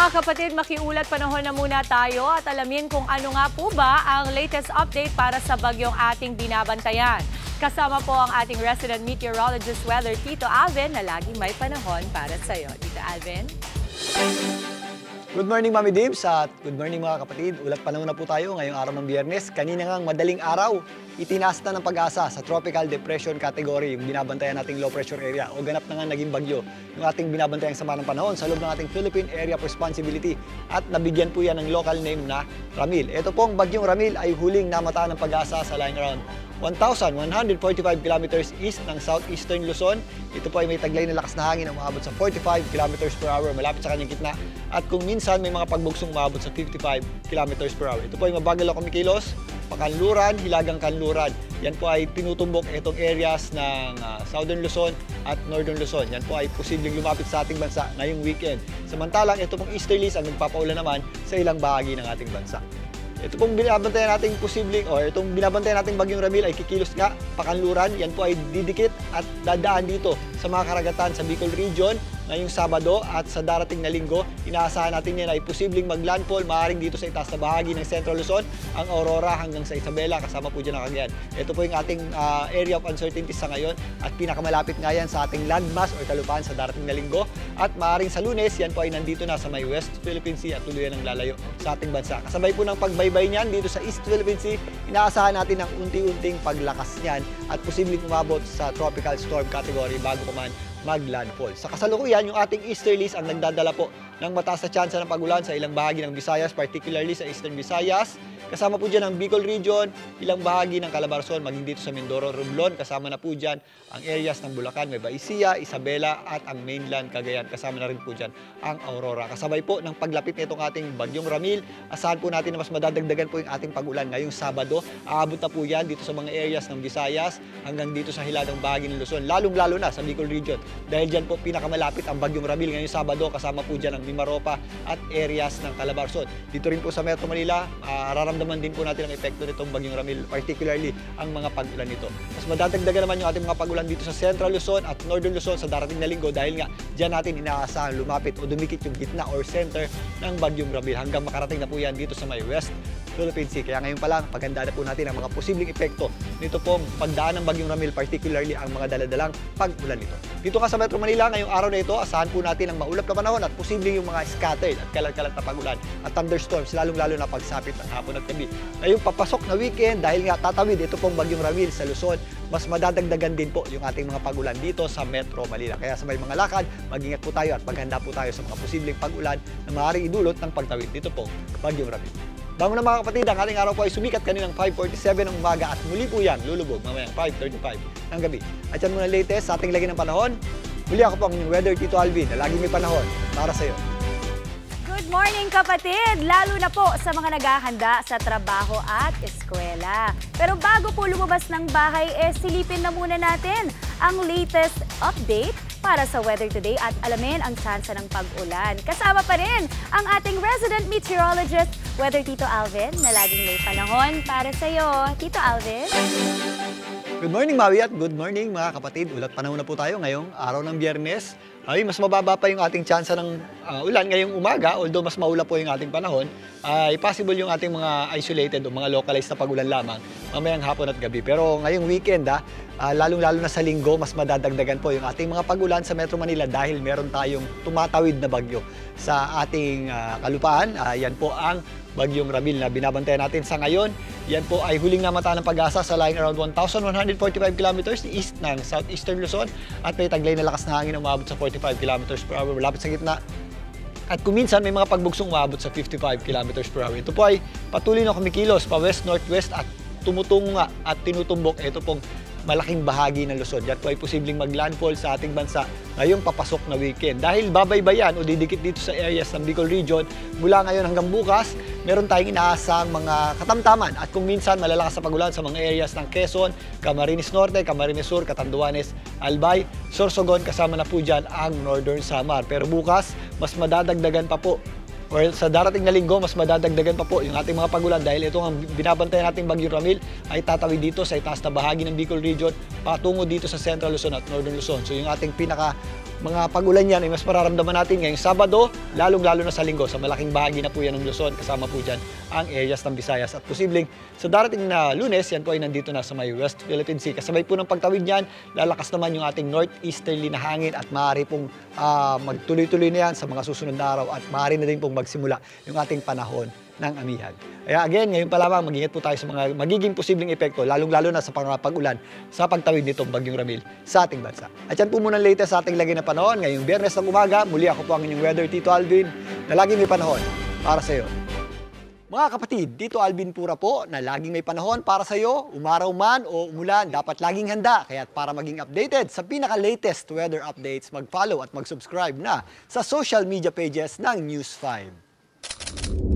Mga kapatid, makiulat panahon na muna tayo at alamin kung ano nga po ba ang latest update para sa bagyong ating binabantayan. Kasama po ang ating resident meteorologist weather, Tito Alvin, na laging may panahon para sa iyo. Tito Alvin? Good morning, Mami Dibs, at good morning mga kapatid. Ulat panahon na po tayo ngayong araw ng Biyernes. Kanina ngang madaling araw, itinaas na ng pag-asa sa Tropical Depression category yung binabantayan nating low pressure area o ganap na nga naging bagyo yung ating binabantayan sama ng panahon sa loob ng ating Philippine Area of Responsibility at nabigyan po yan ng local name na Ramil. Ito pong bagyong Ramil ay huling namataan ng pag-asa sa line around 1,145 kilometers east ng southeastern Luzon. Ito po ay may taglay na lakas na hangin na umabot sa 45 kilometers per hour malapit sa kanyang gitna. At kung minsan may mga pagbugsong umabot sa 55 kilometers per hour. Ito po ay mabagal na kumikilos, pakanluran, hilagang kanluran. Yan po ay tinutumbok itong areas ng Southern Luzon at Northern Luzon. Yan po ay posibleng lumapit sa ating bansa ngayong weekend. Samantalang ito pong easterlies ang nagpapaulan naman sa ilang bahagi ng ating bansa. Ito pong binabantayan nating posibleng itong binabantayan nating bagyong Ramil ay kikilos nga pakanluran. Yan po ay didikit at dadaan dito sa mga karagatan sa Bicol Region ngayong Sabado at sa darating na linggo. Inaasahan natin yan ay posibleng maglandfall maaaring dito sa itaas na bahagi ng Central Luzon, ang Aurora hanggang sa Isabela, kasama po dyan ang Cagayan. Ito po yung ating area of uncertainty sa ngayon at pinakamalapit nga yan sa ating landmass or kalupaan sa darating na linggo. At maaaring sa Lunes, yan po ay nandito na sa may West Philippine Sea at tuluyan ng lalayo sa ating bansa. Kasabay po ng pagbaybay niyan dito sa East Philippine Sea, inaasahan natin ang unti-unting paglakas niyan at posibleng umabot sa tropical storm category bago pa man mag-landfall. Sa kasalukuyan, yung ating easterlies ang nagdadala po ng mataas na tsansa ng pag-ulan sa ilang bahagi ng Visayas, particularly sa Eastern Visayas. Kasama po dyan ang Bicol Region, ilang bahagi ng Calabarzon, maging dito sa Mindoro, Romblon. Kasama na po dyan ang areas ng Bulacan, Nueva Ecija, Isabela at ang mainland Cagayan. Kasama na rin po dyan ang Aurora. Kasabay po ng paglapit nitong ating bagyong Ramil, asahan po natin na mas madadagdagan po yung ating pag-ulan ngayong Sabado. Aabot na po yan dito sa mga areas ng Visayas hanggang dito sa hilagang bahagi ng Luzon, lalong-lalo na sa Bicol Region. Dahil dyan po pinakamalapit ang bagyong Ramil ngayong Sabado, kasama po dyan ang Mimaropa at areas ng Calabarzon. Dito rin po sa Metro Manila, raramdaman din po natin ang epekto nitong bagyong Ramil, particularly ang mga pag-ulan nito. Mas madadagdagan naman yung ating mga pag-ulan dito sa Central Luzon at Northern Luzon sa darating na linggo dahil nga dyan natin inaasahan lumapit o dumikit yung gitna or center ng bagyong Ramil hanggang makarating na po yan dito sa may West Philippine Sea. Kaya ngayon pa lang, paganda na po natin ang mga posibleng epekto nito pong pagdaan ng bagyong Ramil, particularly ang mga daladalang pag-ulan nito. Dito ka sa Metro Manila, ngayong araw na ito, asahan po natin ang maulap na panahon at posibleng yung mga scattered at kalat-kalat na pag-ulan at thunderstorms, lalong-lalo na pagsapit ng hapon at gabi. Ngayong papasok na weekend, dahil nga tatawid ito pong bagyong Ramil sa Luzon, mas madadagdagan din po yung ating mga pag-ulan dito sa Metro Manila. Kaya sa may mga lakad, mag-ingat po tayo at maghanda po tayo sa mga posibleng pag-ulan na maaaring idulot ng pagtawid dito pong bagyong Ramil. Bago na mga kapatid, ang ating araw po ay sumikat kaninang 5:47 ng umaga at muli po yan lulubog mamayang 5:35 ng gabi. At yan muna latest sa ating lagi ng panahon. Muli ako po ang inyong weather, Tito Alvin, na lagi may panahon para sa iyo. Good morning kapatid! Lalo na po sa mga naghahanda sa trabaho at eskwela. Pero bago po lumabas ng bahay, silipin na muna natin ang latest update para sa weather today at alamin ang tsansa ng pag-ulan. Kasama pa rin ang ating resident meteorologist, Weather Tito Alvin, na laging may panahon para sa iyo. Tito Alvin? Good morning, Maui, at good morning mga kapatid. Ulat panahon na po tayo ngayong araw ng Biyernes. Ay, mas mababa pa yung ating tsansa ng ulan ngayong umaga, although mas maula po yung ating panahon, ay possible yung ating mga isolated o mga localized na pag-ulan lamang mamayang hapon at gabi. Pero ngayong weekend, lalong-lalo na sa linggo, mas madadagdagan po yung ating mga pag-ulan sa Metro Manila dahil meron tayong tumatawid na bagyo sa ating kalupaan. Yan po ang bagyong Ramil na binabantayan natin sa ngayon. Yan po ay huling namataan ng pag-asa sa line around 1,145 kilometers east ng southeastern Luzon at may taglay na lakas na hangin na umabot sa 45 kilometers per hour malapit sa gitna. At kung minsan may mga pagbugsong umabot sa 55 kilometers per hour. Ito po ay patuloy na kumikilos pa west-northwest at tumutungo nga at tinutumbok ito pong malaking bahagi ng Luzon. Yan po ay posibleng mag-landfall sa ating bansa ngayong papasok na weekend. Dahil babaybayan o didikit dito sa areas ng Bicol Region, mula ngayon hanggang bukas, meron tayong inaasang mga katamtaman at kung minsan malalakas sa pag-ulan sa mga areas ng Quezon, Camarines Norte, Camarines Sur, Catanduanes, Albay, Sorsogon, kasama na po dyan ang Northern Samar. Pero bukas, mas madadagdagan pa po or sa darating na linggo, mas madadagdagan pa po yung ating mga pag-ulan dahil ito ang binabantayan nating bagyong Ramil ay tatawid dito sa itaas na bahagi ng Bicol Region patungo dito sa Central Luzon at Northern Luzon. So yung ating pinaka mga pag-ulan yan ay mas mararamdaman natin ngayong Sabado, lalong-lalo na sa Linggo. Sa malaking bahagi na po yan ng Luzon, kasama po dyan ang areas ng Visayas. At posibleng sa darating na Lunes, yan po ay nandito na sa may West Philippine Sea. Kasabay po ng pagtawid niyan, lalakas naman yung ating northeasterly na hangin at maaari pong magtuloy-tuloy na yan sa mga susunod na araw at maaari na din pong magsimula yung ating panahon ng amihan. Kaya again, ngayon pa lamang, mag-ingat po tayo sa mga magiging posibleng epekto, lalong-lalo na sa pag-ulan sa pagtawid nitong Bagyong Ramil sa ating bansa. At yan po muna ang latest sa ating lagi na panahon. Ngayong Biyernes ng umaga, muli ako po ang inyong weather, Tito Alvin, na laging may panahon para sa iyo. Mga kapatid, Tito Alvin Pura po, na laging may panahon para sa iyo, umaraw man o umulan, dapat laging handa. Kaya para maging updated sa pinaka-latest weather updates, mag-follow at mag-subscribe na sa social media pages ng News 5.